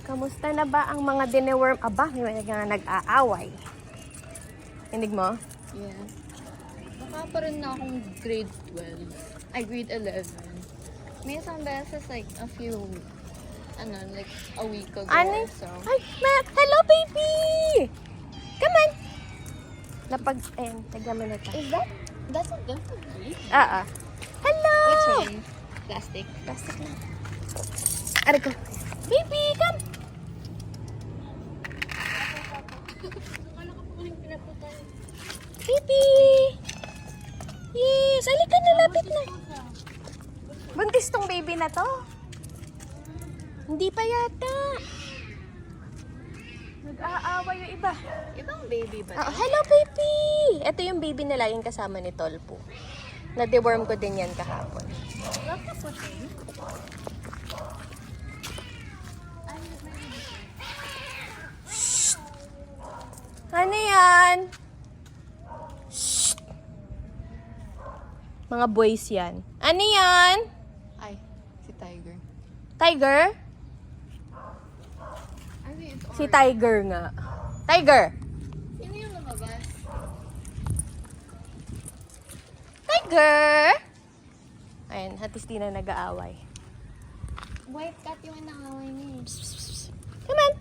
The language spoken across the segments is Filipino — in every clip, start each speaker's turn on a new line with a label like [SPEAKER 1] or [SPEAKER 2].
[SPEAKER 1] Kamusta na ba ang mga dineworm? Aba, may mga nag-aaway. Hinig mo?
[SPEAKER 2] Yeah. Baka pa rin na akong grade 12. Ay, grade 11. May isang beses like a few, like a week ago
[SPEAKER 1] Ano?
[SPEAKER 2] or so.
[SPEAKER 1] Ay, hello baby! Come on! Ayun, tagyan mo na ito.
[SPEAKER 2] That's a different grade?
[SPEAKER 1] Hello!
[SPEAKER 2] Which one? Plastic?
[SPEAKER 1] Plastic na. Aray ko. Baby, come! Baby! Yes! Halika na, lapit na. Buntis tong baby na to. Hindi pa yata. Nag-aawa yung iba.
[SPEAKER 2] Ibang baby ba?
[SPEAKER 1] Hello, baby! Ito yung baby nila, yung kasama ni Tolpo. Na-deworm ko din yan kahapon.
[SPEAKER 2] Love the pushing.
[SPEAKER 1] Ano yan? Shh! Mga boys yan. Ano yan?
[SPEAKER 2] Ay, si Tiger.
[SPEAKER 1] Tiger?
[SPEAKER 2] I think it's
[SPEAKER 1] Si Tiger nga. Tiger!
[SPEAKER 2] Sino yung lumabas?
[SPEAKER 1] Tiger! Ayan, hatis di na nag-aaway.
[SPEAKER 2] White cat yung inaaway niya.
[SPEAKER 1] Come on!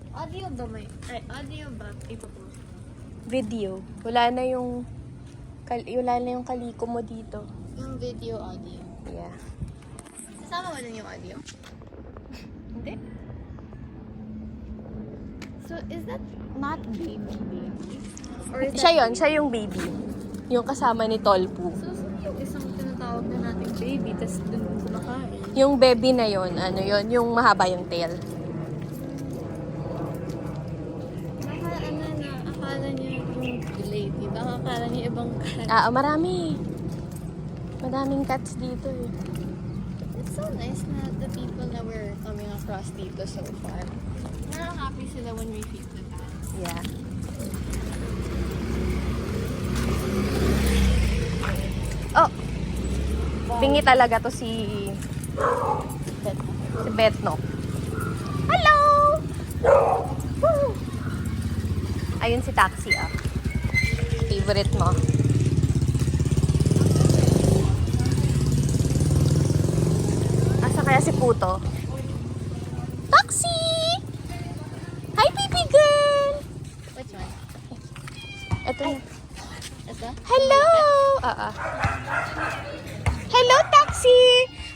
[SPEAKER 2] Audio ba may? Ay, audio ba? Ipapost.
[SPEAKER 1] Video. Wala na yung kaliko mo dito.
[SPEAKER 2] Yung video, audio.
[SPEAKER 1] Yeah.
[SPEAKER 2] Kasama mo dun yung audio?
[SPEAKER 1] Hindi?
[SPEAKER 2] So, is that not baby? Or is
[SPEAKER 1] Siya
[SPEAKER 2] that
[SPEAKER 1] yon, siya yung baby. Yung kasama ni Tolpo.
[SPEAKER 2] So, sino yung isang tinatawag na natin baby, tas dun kumakain?
[SPEAKER 1] Yung baby na yon, ano yon, yung mahaba yung tail.
[SPEAKER 2] Akala niya yung lady. Baka akala niya ibang cat.
[SPEAKER 1] Marami. Madaming cats dito eh.
[SPEAKER 2] It's so nice na the people that we're coming across dito so far. Happy sila when we feed the cats.
[SPEAKER 1] Yeah. Oh! Bingi talaga to si Betno. Hello! Woo! Ayun si Taxi Favorite mo. Asa kaya si Puto? Taxi! Hi, baby girl!
[SPEAKER 2] Which one?
[SPEAKER 1] Ito na.
[SPEAKER 2] Ito?
[SPEAKER 1] Hello! Hello, Taxi!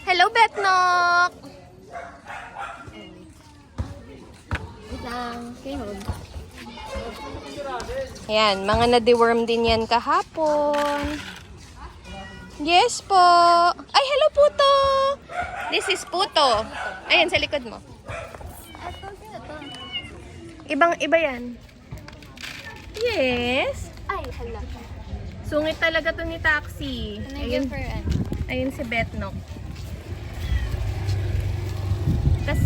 [SPEAKER 1] Hello, Betnok!
[SPEAKER 2] Wait lang. Okay, hold.
[SPEAKER 1] Ayan, mga na-deworm din yan kahapon. Yes po. Ay, hello, Puto! This is Puto. Ayan, sa likod mo.
[SPEAKER 2] Ito, sino to?
[SPEAKER 1] Ibang-iba yan. Yes.
[SPEAKER 2] Ay, hala.
[SPEAKER 1] Sungit talaga to ni Taxi.
[SPEAKER 2] Can I give her an?
[SPEAKER 1] Ayun si Betnok. Tas,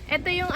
[SPEAKER 1] ito yung